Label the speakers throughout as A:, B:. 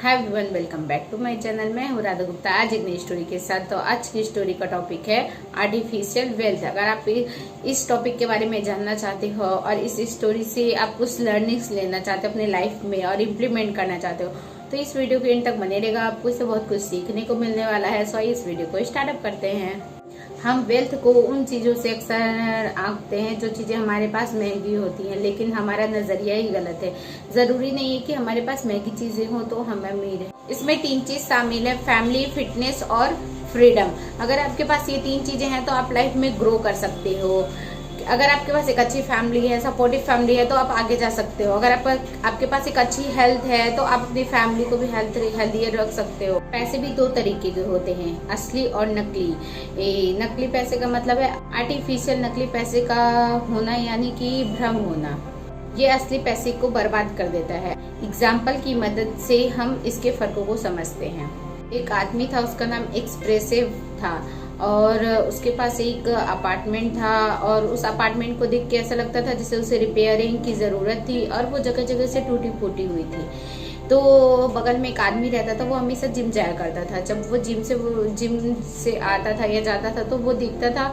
A: Hi everyone, welcome back to my channel. मैं हूँ राधा गुप्ता आज एक नई स्टोरी के साथ। तो आज की स्टोरी का टॉपिक है आर्टिफिशियल वेल्थ। अगर आप इस टॉपिक के बारे में जानना चाहते हो और इस स्टोरी से आप कुछ लर्निंग्स लेना चाहते हो अपने लाइफ में और इम्प्लीमेंट करना चाहते हो तो इस वीडियो के एंड तक बने रहेगा। आपको इससे बहुत कुछ सीखने को मिलने वाला है। सो इस वीडियो को स्टार्टअप करते हैं। हम वेल्थ को उन चीज़ों से अक्सर आंकते हैं जो चीज़ें हमारे पास महंगी होती हैं, लेकिन हमारा नज़रिया ही गलत है। ज़रूरी नहीं है कि हमारे पास महंगी चीज़ें हो तो हम अमीर हैं। इसमें 3 चीज़ शामिल है, फैमिली, फिटनेस और फ्रीडम। अगर आपके पास ये 3 चीज़ें हैं तो आप लाइफ में ग्रो कर सकते हो। अगर आपके पास एक अच्छी फैमिली है, सपोर्टिव फैमिली है तो आप आगे जा सकते हो। अगर आपके पास एक अच्छी हेल्थ है तो आप अपनी फैमिली को भी हेल्थियर रख सकते हो। पैसे भी 2 तरीके के होते हैं, असली और नकली। नकली पैसे का मतलब है आर्टिफिशियल नकली पैसे का होना, यानी कि भ्रम होना। ये असली पैसे को बर्बाद कर देता है। एग्जाम्पल की मदद से हम इसके फर्कों को समझते हैं। एक आदमी था, उसका नाम एक्सप्रेसिव था और उसके पास एक अपार्टमेंट था और उस अपार्टमेंट को देख के ऐसा लगता था जैसे उसे रिपेयरिंग की ज़रूरत थी और वो जगह जगह से टूटी फूटी हुई थी। तो बगल में एक आदमी रहता था, वो हमेशा जिम जाया करता था। जब वो जिम से आता था या जाता था तो वो देखता था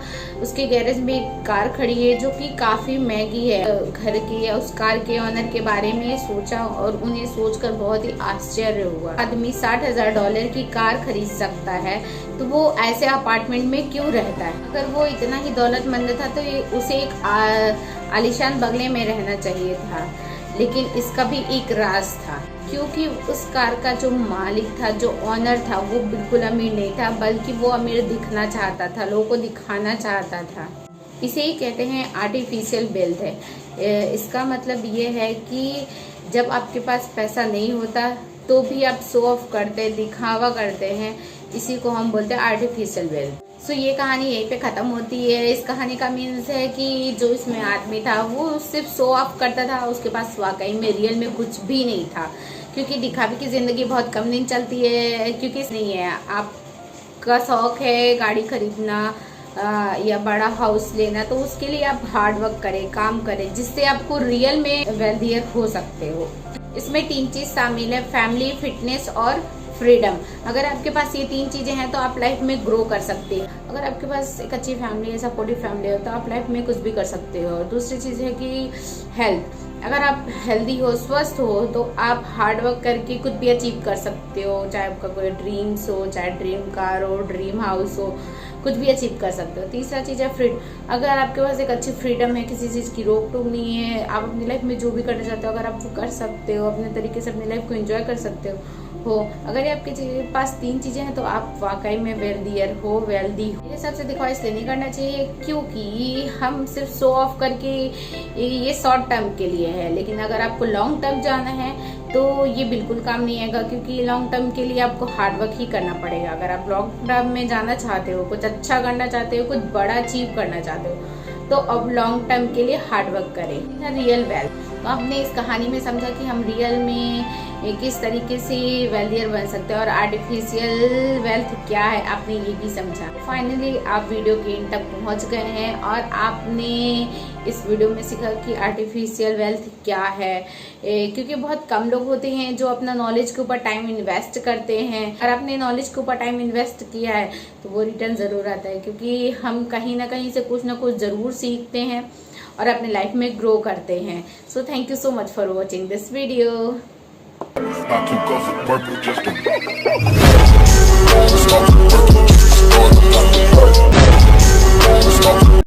A: उसके गैरेज में एक कार खड़ी है जो कि काफ़ी महंगी है। घर के या उस कार के ऑनर के बारे में सोचा और उन्हें सोचकर बहुत ही आश्चर्य हुआ। आदमी $60,000 की कार खरीद सकता है तो वो ऐसे अपार्टमेंट में क्यों रहता है? अगर वो इतना ही दौलतमंद था तो उसे एक आलीशान बंगले में रहना चाहिए था। लेकिन इसका भी एक राज था, क्योंकि उस कार का जो मालिक था, जो ऑनर था, वो बिल्कुल अमीर नहीं था, बल्कि वो अमीर दिखना चाहता था, लोगों को दिखाना चाहता था। इसे ही कहते हैं आर्टिफिशियल वेल्थ है। इसका मतलब ये है कि जब आपके पास पैसा नहीं होता तो भी आप शो ऑफ करते, दिखावा करते हैं। इसी को हम बोलते हैं आर्टिफिशियल वेल्थ। सो ये कहानी यहीं पे ख़त्म होती है। इस कहानी का मीन्स है कि जो इसमें आदमी था वो सिर्फ शो ऑफ करता था, उसके पास वाकई में रियल में कुछ भी नहीं था। क्योंकि दिखावे की ज़िंदगी बहुत कम दिन चलती है। क्योंकि नहीं है, आपका शौक़ है गाड़ी खरीदना या बड़ा हाउस लेना, तो उसके लिए आप हार्ड वर्क करें, काम करें, जिससे आपको रियल में वेल्थियर हो सकते हो। इसमें 3 चीज़ शामिल है, फैमिली, फिटनेस और फ्रीडम। अगर आपके पास ये 3 चीज़ें हैं तो आप लाइफ में ग्रो कर सकते हैं। अगर आपके पास एक अच्छी फैमिली है, सपोर्टिव फैमिली है तो आप लाइफ में कुछ भी कर सकते हो। दूसरी चीज़ है कि हेल्थ। अगर आप हेल्दी हो, स्वस्थ हो तो आप हार्ड वर्क करके कुछ भी अचीव कर सकते हो। चाहे आपका कोई ड्रीम्स हो, चाहे ड्रीम कार हो, ड्रीम हाउस हो, कुछ भी अचीव कर सकते हो। तीसरा चीज़ है फ्रीडम। अगर आपके पास एक अच्छी फ्रीडम है, किसी चीज़ की रोक टोक नहीं है, आप अपनी लाइफ में जो भी करना चाहते हो अगर आप वो कर सकते हो, अपने तरीके से अपनी लाइफ को एंजॉय कर सकते हो। अगर ये आपके पास 3 चीज़ें हैं तो आप वाकई में वेल्थियर हो, वेल्दी हो। मेरे हिसाब से देखो, इसलिए नहीं करना चाहिए क्योंकि हम सिर्फ शो ऑफ करके ये शॉर्ट टर्म के लिए है, लेकिन अगर आपको लॉन्ग टर्म जाना है तो ये बिल्कुल काम नहीं आएगा। क्योंकि लॉन्ग टर्म के लिए आपको हार्ड वर्क ही करना पड़ेगा। अगर आप लॉन्ग टर्म में जाना चाहते हो, कुछ अच्छा करना चाहते हो, कुछ बड़ा अचीव करना चाहते हो तो अब लॉन्ग टर्म के लिए हार्ड वर्क करें। रियल वेल्थ, तो आपने इस कहानी में समझा कि हम रियल में किस तरीके से वेल्थियर बन सकते हैं और आर्टिफिशियल वेल्थ क्या है, आपने ये भी समझा। फाइनली आप वीडियो के एंड तक पहुंच गए हैं और आपने इस वीडियो में सीखा कि आर्टिफिशियल वेल्थ क्या है। क्योंकि बहुत कम लोग होते हैं जो अपना नॉलेज के ऊपर टाइम इन्वेस्ट करते हैं। अगर आपने नॉलेज के ऊपर टाइम इन्वेस्ट किया है तो वो रिटर्न ज़रूर आता है, क्योंकि हम कहीं ना कहीं से कुछ ना कुछ ज़रूर सीखते हैं और अपने लाइफ में ग्रो करते हैं। So thank you so much for watching this video.